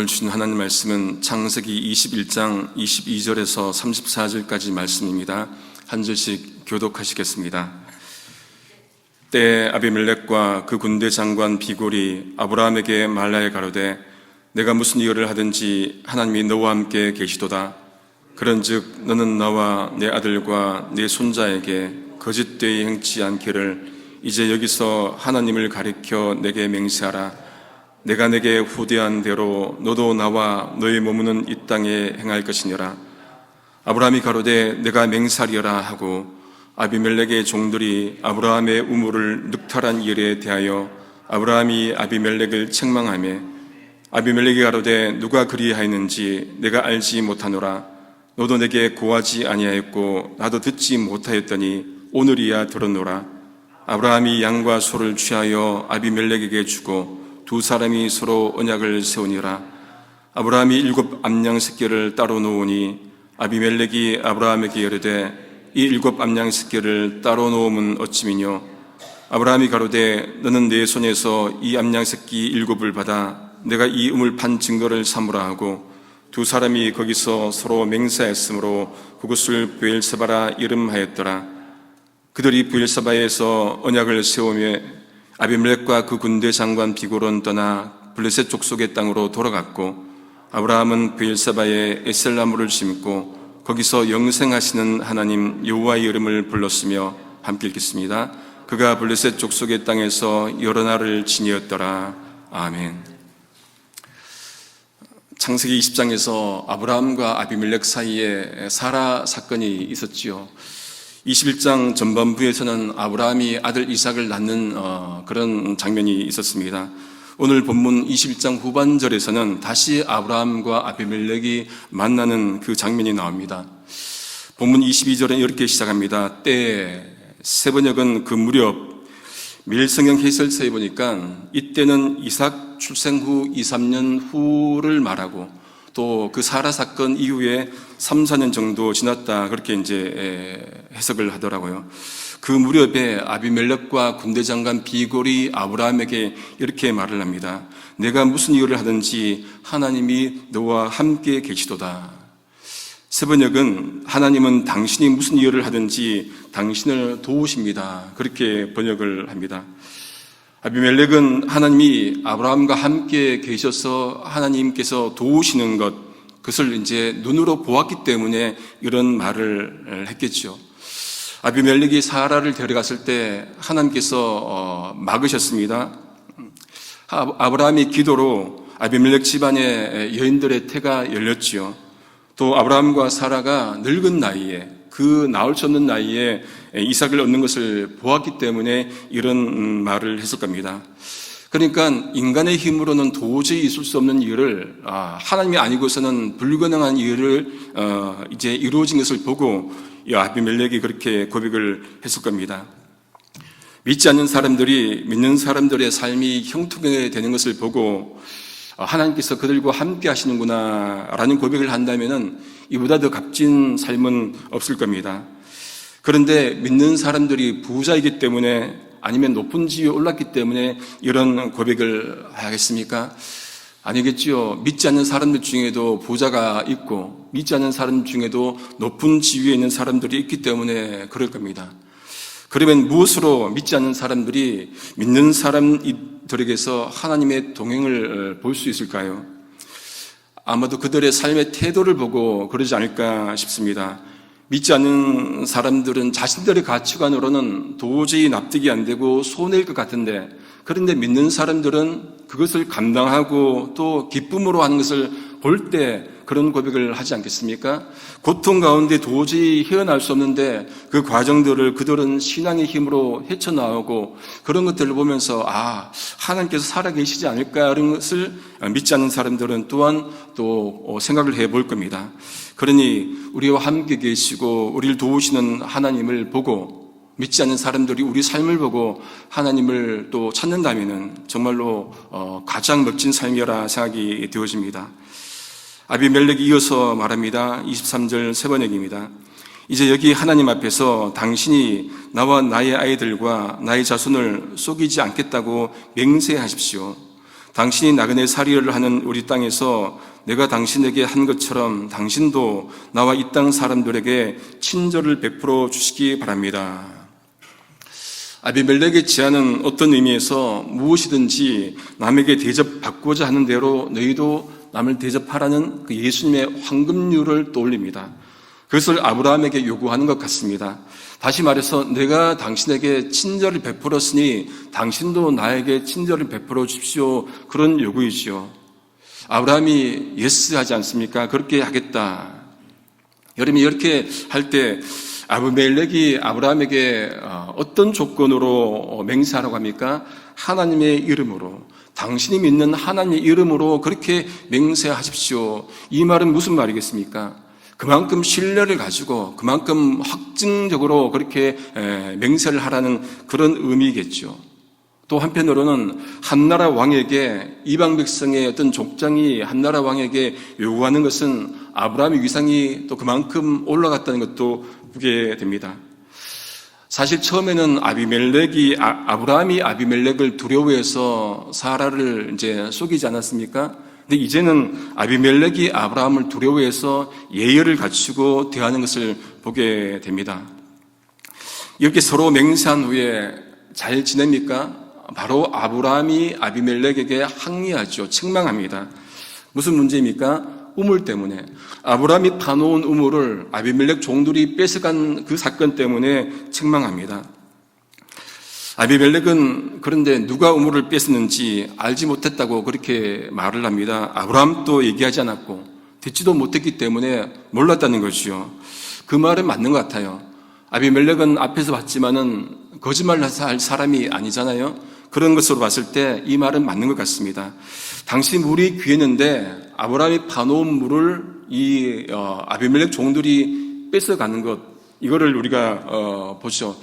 오늘 주신 하나님 말씀은 창세기 21장 22절에서 34절까지 말씀입니다. 한 절씩 교독하시겠습니다. 때에 아비멜렉과 그 군대 장관 비골이 아브라함에게 말라에 가로되 내가 무슨 일을 하든지 하나님이 너와 함께 계시도다. 그런즉 너는 나와 내 아들과 내 손자에게 거짓되이 행치 않기를 이제 여기서 하나님을 가리켜 내게 맹세하라. 내가 내게 후대한 대로 너도 나와 너의 머무는 이 땅에 행할 것이니라. 아브라함이 가로되 내가 맹세하리라 하고 아비멜렉의 종들이 아브라함의 우물을 늑탈한 일에 대하여 아브라함이 아비멜렉을 책망하며 아비멜렉이 가로되 누가 그리하였는지 내가 알지 못하노라. 너도 내게 고하지 아니하였고 나도 듣지 못하였더니 오늘이야 들었노라. 아브라함이 양과 소를 취하여 아비멜렉에게 주고 두 사람이 서로 언약을 세우니라. 아브라함이 7 암양 새끼를 따로 놓으니 아비멜렉이 아브라함에게 이르되 이 7 암양 새끼를 따로 놓음은 어찌미뇨. 아브라함이 가로되 너는 내 손에서 이 암양 새끼 7을 받아 내가 이 우물 판 증거를 삼으라 하고 두 사람이 거기서 서로 맹세하였으므로 그곳을 브엘세바라 이름하였더라. 그들이 브엘세바에서 언약을 세우며 아비멜렉과 그 군대 장관 비골은 떠나 블레셋 족속의 땅으로 돌아갔고 아브라함은 브엘세바에 에셀나무를 심고 거기서 영생하시는 하나님 여호와의 이름을 불렀으며 함께 읽겠습니다. 그가 블레셋 족속의 땅에서 여러 날을 지내었더라. 아멘. 창세기 20장에서 아브라함과 아비멜렉 사이에 사라 사건이 있었지요. 21장 전반부에서는 아브라함이 아들 이삭을 낳는 그런 장면이 있었습니다. 오늘 본문 21장 후반절에서는 다시 아브라함과 아비멜렉이 만나는 그 장면이 나옵니다. 본문 22절은 이렇게 시작합니다. 때에 세번역은 그 무렵 밀성형 해설서에 보니까 이때는 이삭 출생 후 2, 3년 후를 말하고 또 그 사라 사건 이후에 3, 4년 정도 지났다 그렇게 이제 해석을 하더라고요. 그 무렵에 아비멜렉과 군대 장관 비골이 아브라함에게 이렇게 말을 합니다. 내가 무슨 일을 하든지 하나님이 너와 함께 계시도다. 세번역은 하나님은 당신이 무슨 일을 하든지 당신을 도우십니다. 그렇게 번역을 합니다. 아비멜렉은 하나님이 아브라함과 함께 계셔서 하나님께서 도우시는 것, 그것을 이제 눈으로 보았기 때문에 이런 말을 했겠죠. 아비멜렉이 사라를 데려갔을 때 하나님께서 막으셨습니다. 아브라함의 기도로 아비멜렉 집안의 여인들의 태가 열렸지요. 또 아브라함과 사라가 늙은 나이에 그 나올 수 없는 나이에 이삭을 얻는 것을 보았기 때문에 이런 말을 했을 겁니다. 그러니까 인간의 힘으로는 도저히 있을 수 없는 일을 하나님이 아니고서는 불가능한 일을 이제 이루어진 것을 보고 아비멜렉이 그렇게 고백을 했을 겁니다. 믿지 않는 사람들이 믿는 사람들의 삶이 형통하게 되는 것을 보고 하나님께서 그들과 함께 하시는구나 라는 고백을 한다면 이보다 더 값진 삶은 없을 겁니다. 그런데 믿는 사람들이 부자이기 때문에 아니면 높은 지위에 올랐기 때문에 이런 고백을 하겠습니까? 아니겠지요. 믿지 않는 사람들 중에도 부자가 있고 믿지 않는 사람 중에도 높은 지위에 있는 사람들이 있기 때문에 그럴 겁니다. 그러면 무엇으로 믿지 않는 사람들이 믿는 사람들에게서 하나님의 동행을 볼 수 있을까요? 아마도 그들의 삶의 태도를 보고 그러지 않을까 싶습니다. 믿지 않는 사람들은 자신들의 가치관으로는 도저히 납득이 안 되고 손해일 것 같은데, 그런데 믿는 사람들은 그것을 감당하고 또 기쁨으로 하는 것을 볼 때 그런 고백을 하지 않겠습니까? 고통 가운데 도저히 헤어날 수 없는데 그 과정들을 그들은 신앙의 힘으로 헤쳐나오고 그런 것들을 보면서 하나님께서 살아계시지 않을까 이런 것을 믿지 않는 사람들은 또한 또 생각을 해볼 겁니다. 그러니 우리와 함께 계시고 우리를 도우시는 하나님을 보고 믿지 않는 사람들이 우리 삶을 보고 하나님을 또 찾는다면 정말로 가장 멋진 삶이라 생각이 되어집니다. 아비멜렉이 이어서 말합니다. 23절 세번역입니다. 이제 여기 하나님 앞에서 당신이 나와 나의 아이들과 나의 자손을 속이지 않겠다고 맹세하십시오. 당신이 나그네 살이를 하는 우리 땅에서 내가 당신에게 한 것처럼 당신도 나와 이 땅 사람들에게 친절을 베풀어 주시기 바랍니다. 아비멜렉의 제안은 어떤 의미에서 무엇이든지 남에게 대접받고자 하는 대로 너희도 남을 대접하라는 그 예수님의 황금률을 떠올립니다. 그것을 아브라함에게 요구하는 것 같습니다. 다시 말해서 내가 당신에게 친절을 베풀었으니 당신도 나에게 친절을 베풀어 주십시오. 그런 요구이지요. 아브라함이 예스 하지 않습니까? 그렇게 하겠다. 여러분이 이렇게 할 때 아비멜렉이 아브라함에게 어떤 조건으로 맹세하라고 합니까? 하나님의 이름으로, 당신이 믿는 하나님의 이름으로 그렇게 맹세하십시오. 이 말은 무슨 말이겠습니까? 그만큼 신뢰를 가지고 그만큼 확증적으로 그렇게 맹세를 하라는 그런 의미겠죠. 또 한편으로는 한나라 왕에게, 이방 백성의 어떤 족장이 한나라 왕에게 요구하는 것은 아브라함의 위상이 또 그만큼 올라갔다는 것도 보게 됩니다. 사실 처음에는 아브라함이 아비멜렉을 두려워해서 사라를 이제 속이지 않았습니까? 근데 이제는 아비멜렉이 아브라함을 두려워해서 예의를 갖추고 대하는 것을 보게 됩니다. 이렇게 서로 맹세한 후에 잘 지냅니까? 바로 아브라함이 아비멜렉에게 항의하죠. 책망합니다. 무슨 문제입니까? 우물 때문에. 아브라함이 파놓은 우물을 아비멜렉 종들이 뺏어간 그 사건 때문에 책망합니다. 아비멜렉은 그런데 누가 우물을 뺏었는지 알지 못했다고 그렇게 말을 합니다. 아브라함도 얘기하지 않았고 듣지도 못했기 때문에 몰랐다는 것이요. 그 말은 맞는 것 같아요. 아비멜렉은 앞에서 봤지만은 거짓말을 할 사람이 아니잖아요. 그런 것으로 봤을 때 이 말은 맞는 것 같습니다. 당시 물이 귀했는데 아브라함이 파놓은 물을 아비멜렉 종들이 뺏어가는 것, 이거를 우리가 보죠.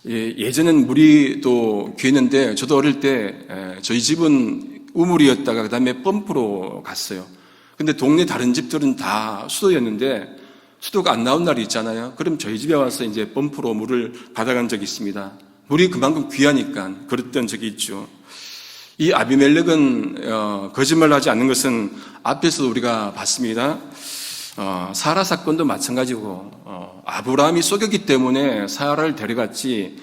예전엔 물이 또 귀했는데 저도 어릴 때 저희 집은 우물이었다가 그 다음에 펌프로 갔어요. 근데 동네 다른 집들은 다 수도였는데 수도가 안 나온 날이 있잖아요. 그럼 저희 집에 와서 이제 펌프로 물을 받아간 적이 있습니다. 물이 그만큼 귀하니까 그랬던 적이 있죠. 이 아비멜렉은 거짓말하지 않는 것은 앞에서 우리가 봤습니다. 사라 사건도 마찬가지고 아브라함이 속였기 때문에 사라를 데려갔지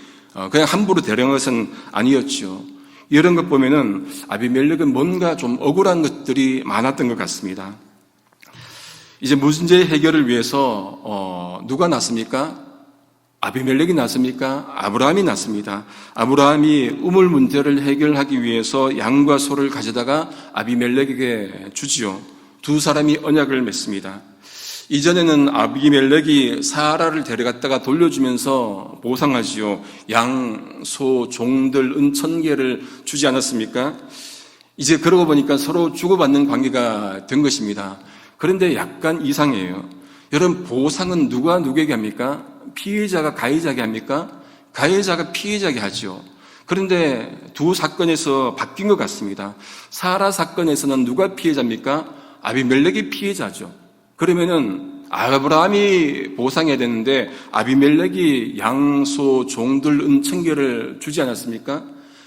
그냥 함부로 데려간 것은 아니었죠. 이런 것 보면은 아비멜렉은 뭔가 좀 억울한 것들이 많았던 것 같습니다. 이제 문제 해결을 위해서 누가 났습니까? 아비멜렉이 났습니까? 아브라함이 났습니다. 아브라함이 우물 문제를 해결하기 위해서 양과 소를 가져다가 아비멜렉에게 주지요. 두 사람이 언약을 맺습니다. 이전에는 아비멜렉이 사라를 데려갔다가 돌려주면서 보상하지요. 양, 소, 종들, 은 1000개를 주지 않았습니까? 이제 그러고 보니까 서로 주고받는 관계가 된 것입니다. 그런데 약간 이상해요. 여러분, 보상은 누가 누구에게 합니까? 피해자가 가해자에게 합니까? 가해자가 피해자에게 하죠. 그런데 두 사건에서 바뀐 것 같습니다. 사라 사건에서는 누가 피해자입니까? 아비멜렉이 피해자죠. 그러면은 아브라함이 보상해야 되는데 아비멜렉이 양, 소, 종들, 은 1000개를 주지 않았습니까?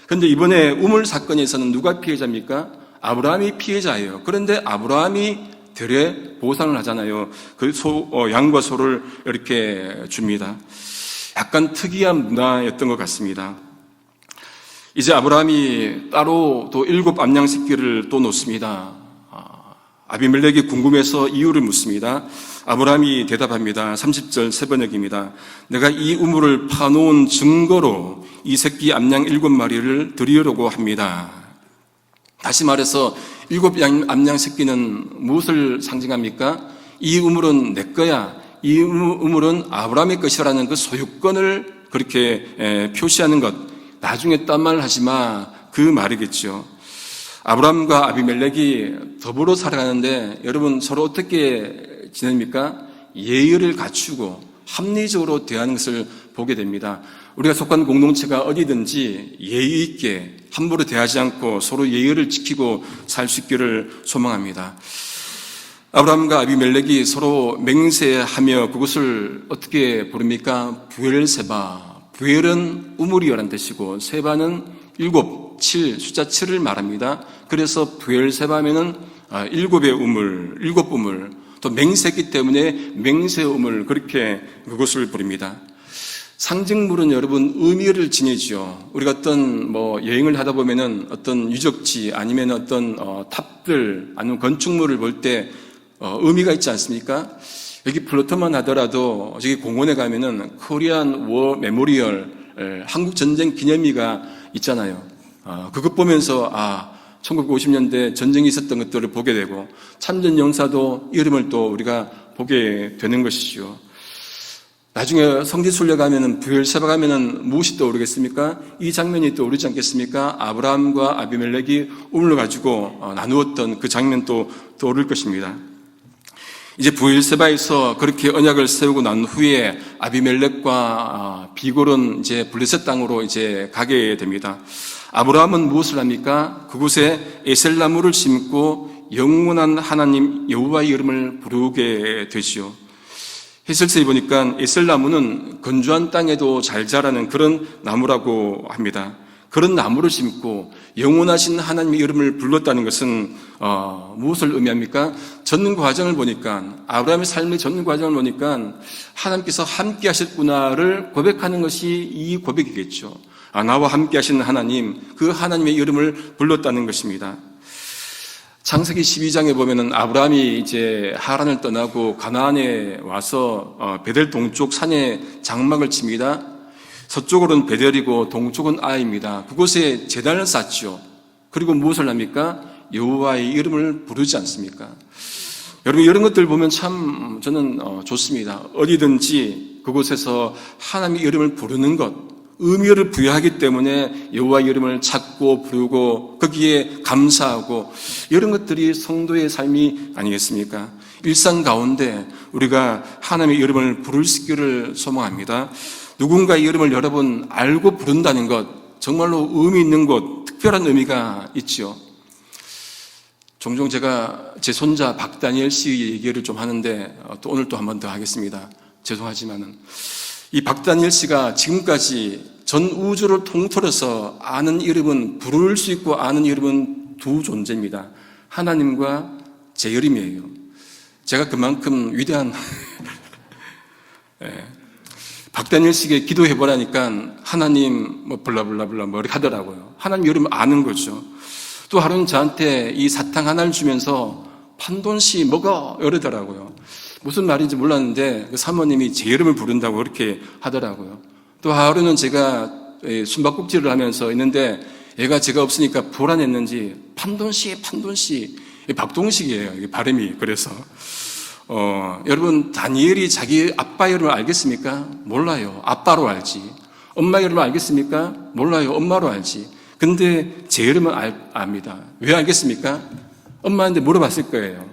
그런데 이번에 우물 사건에서는 누가 피해자입니까? 아브라함이 피해자예요. 그런데 아브라함이 되레 보상을 하잖아요. 그 양과 소를 이렇게 줍니다. 약간 특이한 문화였던 것 같습니다. 이제 아브라함이 따로 또 7 암양 새끼를 또 놓습니다. 아비멜렉이 궁금해서 이유를 묻습니다. 아브라함이 대답합니다. 30절 세 번역입니다. 내가 이 우물을 파놓은 증거로 이 새끼 암양 7마리를 드리려고 합니다. 다시 말해서 7 암양 새끼는 무엇을 상징합니까? 이 우물은 내 거야. 이 우물은 아브라함의 것이라는 그 소유권을 그렇게 표시하는 것. 나중에 딴 말 하지 마. 그 말이겠죠. 아브라함과 아비멜렉이 더불어 살아가는데 여러분 서로 어떻게 지냅니까? 예의를 갖추고 합리적으로 대하는 것을 보게 됩니다. 우리가 속한 공동체가 어디든지 예의 있게 함부로 대하지 않고 서로 예의를 지키고 살 수 있기를 소망합니다. 아브라함과 아비멜렉이 서로 맹세하며 그것을 어떻게 부릅니까? 부엘세바. 부엘은 우물이라는 뜻이고 세바는 7. 7, 숫자 7을 말합니다. 그래서 부엘세바면은 7의 우물, 7우물, 또 맹세기 때문에 맹세의 우물, 그렇게 그것을 부릅니다. 상징물은 여러분 의미를 지니죠. 우리가 어떤 여행을 하다 보면은 어떤 유적지 아니면 어떤 탑들 아니면 건축물을 볼 때 의미가 있지 않습니까? 여기 플로터만 하더라도 저기 공원에 가면은 코리안 워 메모리얼 한국 전쟁 기념비가 있잖아요. 그것 보면서 1950년대 전쟁이 있었던 것들을 보게 되고 참전 용사도 이름을 또 우리가 보게 되는 것이죠. 나중에 성지순례 가면은 부엘세바 가면은 무엇이 떠오르겠습니까? 이 장면이 떠오르지 않겠습니까? 아브라함과 아비멜렉이 우물을 가지고 나누었던 그 장면도 떠오를 것입니다. 이제 부엘세바에서 그렇게 언약을 세우고 난 후에 아비멜렉과 비골은 이제 블레셋 땅으로 이제 가게 됩니다. 아브라함은 무엇을 합니까? 그곳에 에셀나무를 심고 영원한 하나님 여호와의 이름을 부르게 되지요. 해설서에 보니까 에셀나무는 건조한 땅에도 잘 자라는 그런 나무라고 합니다. 그런 나무를 심고 영원하신 하나님의 이름을 불렀다는 것은 무엇을 의미합니까? 전 과정을 보니까 아브라함의 삶의 전 과정을 보니까 하나님께서 함께 하셨구나를 고백하는 것이 이 고백이겠죠. 나와 함께 하신 하나님, 그 하나님의 이름을 불렀다는 것입니다. 창세기 12장에 보면은 아브라함이 이제 하란을 떠나고 가나안에 와서 베델 동쪽 산에 장막을 칩니다. 서쪽으로는 베델이고 동쪽은 아이입니다. 그곳에 제단을 쌓죠. 그리고 무엇을 합니까? 여호와의 이름을 부르지 않습니까? 여러분 이런 것들 보면 참 저는 좋습니다. 어디든지 그곳에서 하나님의 이름을 부르는 것, 의미를 부여하기 때문에 여호와의 이름을 찾고 부르고 거기에 감사하고 이런 것들이 성도의 삶이 아니겠습니까? 일상 가운데 우리가 하나님의 이름을 부를 수 있기를 소망합니다. 누군가의 이름을 여러분 알고 부른다는 것 정말로 의미 있는 것, 특별한 의미가 있죠. 종종 제가 제 손자 박다니엘 씨 얘기를 좀 하는데 또 오늘 또 한 번 더 하겠습니다. 죄송하지만은 이 박다니엘 씨가 지금까지 전 우주를 통틀어서 아는 이름은, 부를 수 있고 아는 이름은 두 존재입니다. 하나님과 제 이름이에요. 제가 그만큼 위대한 박다니엘 씨에게 기도해보라니까 하나님 블라블라블라 이렇게 하더라고요. 하나님 이름 아는 거죠. 또 하루는 저한테 이 사탕 하나를 주면서 판돈 씨 먹어 이러더라고요. 무슨 말인지 몰랐는데 그 사모님이 제 이름을 부른다고 그렇게 하더라고요. 또 하루는 제가 숨바꼭질을 하면서 있는데 얘가 제가 없으니까 불안했는지 판돈 씨 박동식이에요. 이게 발음이. 그래서 여러분 다니엘이 자기 아빠 이름을 알겠습니까? 몰라요. 아빠로 알지. 엄마 이름을 알겠습니까? 몰라요. 엄마로 알지. 근데 제 이름은 압니다. 왜 알겠습니까? 엄마한테 물어봤을 거예요.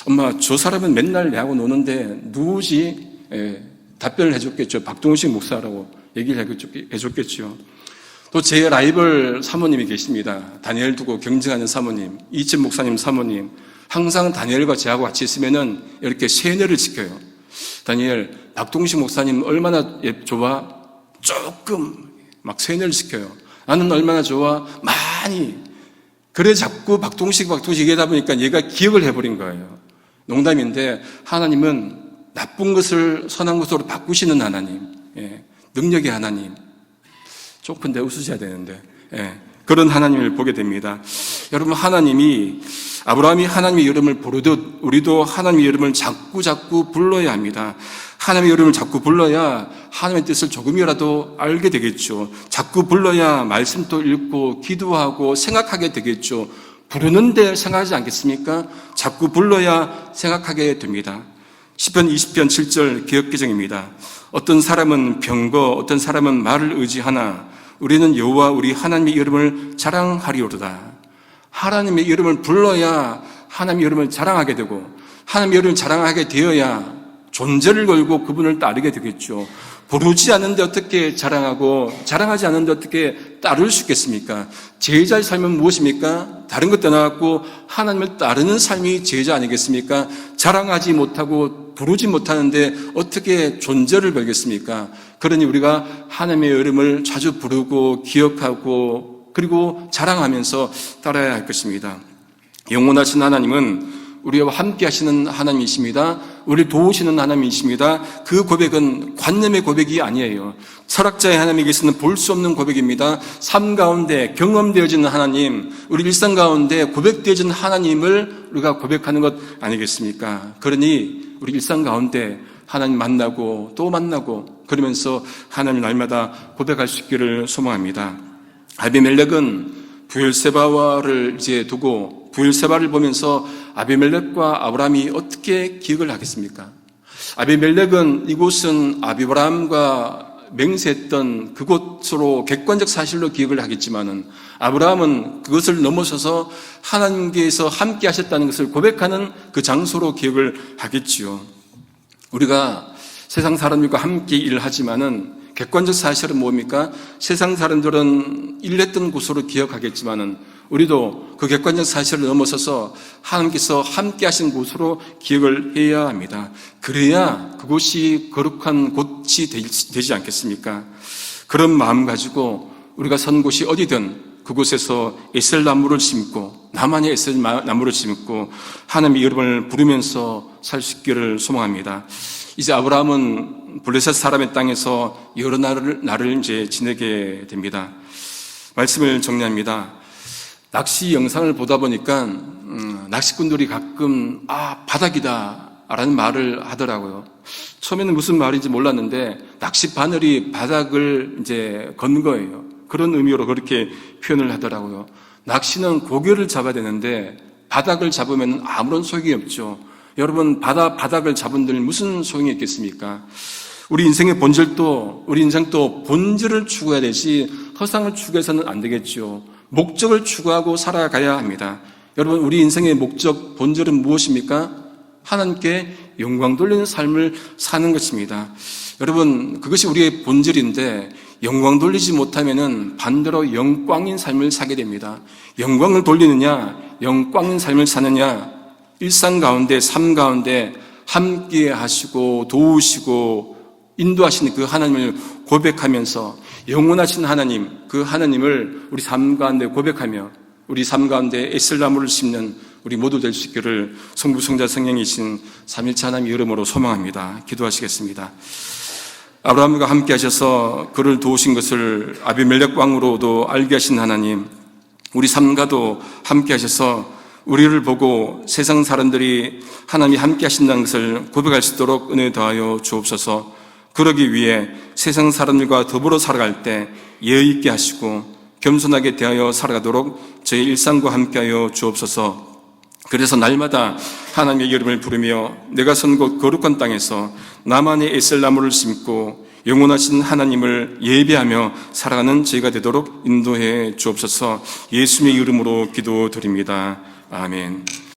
엄마 저 사람은 맨날 내하고 노는데 누구지? 답변을 해줬겠죠. 박동식 목사라고 얘기를 해줬겠죠. 또 제 라이벌 사모님이 계십니다. 다니엘 두고 경쟁하는 사모님, 이집 목사님 사모님. 항상 다니엘과 저하고 같이 있으면은 이렇게 세뇌를 시켜요. 다니엘, 박동식 목사님 얼마나 좋아? 조금 막 세뇌를 시켜요. 나는 얼마나 좋아? 많이. 그래 자꾸 박동식 얘기하다 보니까 얘가 기억을 해버린 거예요. 농담인데 하나님은 나쁜 것을 선한 것으로 바꾸시는 하나님, 능력의 하나님. 조금데 웃으셔야 되는데 그런 하나님을 보게 됩니다. 여러분 아브라함이 하나님의 이름을 부르듯 우리도 하나님의 이름을 자꾸 불러야 합니다. 하나님의 이름을 자꾸 불러야 하나님의 뜻을 조금이라도 알게 되겠죠. 자꾸 불러야 말씀도 읽고 기도하고 생각하게 되겠죠. 부르는데 생각하지 않겠습니까? 자꾸 불러야 생각하게 됩니다. 시편 20편 7절 기억개정입니다. 어떤 사람은 병거, 어떤 사람은 말을 의지하나 우리는 여호와 우리 하나님의 이름을 자랑하리로다. 하나님의 이름을 불러야 하나님의 이름을 자랑하게 되고 하나님의 이름을 자랑하게 되어야 존재를 걸고 그분을 따르게 되겠죠. 부르지 않는데 어떻게 자랑하고 자랑하지 않는데 어떻게 따를 수 있겠습니까? 제자의 삶은 무엇입니까? 다른 것 떠나갖고 하나님을 따르는 삶이 제자 아니겠습니까? 자랑하지 못하고 부르지 못하는데 어떻게 존재를 걸겠습니까? 그러니 우리가 하나님의 이름을 자주 부르고 기억하고 그리고 자랑하면서 따라야 할 것입니다. 영원하신 하나님은 우리와 함께 하시는 하나님이십니다. 우리를 도우시는 하나님이십니다. 그 고백은 관념의 고백이 아니에요. 철학자의 하나님에게서는 볼 수 없는 고백입니다. 삶 가운데 경험되어지는 하나님, 우리 일상 가운데 고백되어지는 하나님을 우리가 고백하는 것 아니겠습니까? 그러니 우리 일상 가운데 하나님 만나고 또 만나고 그러면서 하나님 날마다 고백할 수 있기를 소망합니다. 아비멜렉은 브엘세바를 이제 두고 브엘세바를 보면서 아비멜렉과 아브라함이 어떻게 기억을 하겠습니까? 아비멜렉은 이곳은 아브라함과 맹세했던 그곳으로 객관적 사실로 기억을 하겠지만은 아브라함은 그것을 넘어서서 하나님께서 함께 하셨다는 것을 고백하는 그 장소로 기억을 하겠지요. 우리가 세상 사람들과 함께 일을 하지만은 객관적 사실은 뭡니까? 세상 사람들은 일했던 곳으로 기억하겠지만은 우리도 그 객관적 사실을 넘어서서 하나님께서 함께 하신 곳으로 기억을 해야 합니다. 그래야 그곳이 거룩한 곳이 되지 않겠습니까? 그런 마음 가지고 우리가 선 곳이 어디든 그곳에서 에셀 나무를 심고 나만의 에셀 나무를 심고 하나님의 이름을 부르면서 살 수 있기를 소망합니다. 이제 아브라함은 블레셋 사람의 땅에서 여러 날을 이제 지내게 됩니다. 말씀을 정리합니다. 낚시 영상을 보다 보니까 낚시꾼들이 가끔 바닥이다 라는 말을 하더라고요. 처음에는 무슨 말인지 몰랐는데 낚시 바늘이 바닥을 이제 건 거예요. 그런 의미로 그렇게 표현을 하더라고요. 낚시는 고기를 잡아야 되는데 바닥을 잡으면 아무런 소용이 없죠. 여러분 바닥을 잡은 들 무슨 소용이 있겠습니까? 우리 인생의 본질도 우리 인생도 본질을 추구해야 되지 허상을 추구해서는 안 되겠죠. 목적을 추구하고 살아가야 합니다. 여러분 우리 인생의 목적 본질은 무엇입니까? 하나님께 영광 돌리는 삶을 사는 것입니다. 여러분 그것이 우리의 본질인데 영광 돌리지 못하면은 반대로 영광인 삶을 사게 됩니다. 영광을 돌리느냐 영광인 삶을 사느냐 일상 가운데 삶 가운데 함께 하시고 도우시고 인도하시는 그 하나님을 고백하면서 영원하신 하나님 그 하나님을 우리 삶 가운데 고백하며 우리 삶 가운데 에셀나무를 심는 우리 모두 될 수 있기를 성부 성자 성령이신 삼일체 하나님의 이름으로 소망합니다. 기도하시겠습니다. 아브라함과 함께 하셔서 그를 도우신 것을 아비멜렉 왕으로도 알게 하신 하나님, 우리 삶과도 함께 하셔서 우리를 보고 세상 사람들이 하나님이 함께 하신다는 것을 고백할 수 있도록 은혜 더하여 주옵소서. 그러기 위해 세상 사람들과 더불어 살아갈 때 예의 있게 하시고 겸손하게 대하여 살아가도록 저희 일상과 함께하여 주옵소서. 그래서 날마다 하나님의 이름을 부르며 내가 선 곳 거룩한 땅에서 나만의 에셀나무를 심고 영원하신 하나님을 예배하며 살아가는 저희가 되도록 인도해 주옵소서. 예수님의 이름으로 기도드립니다. 아멘.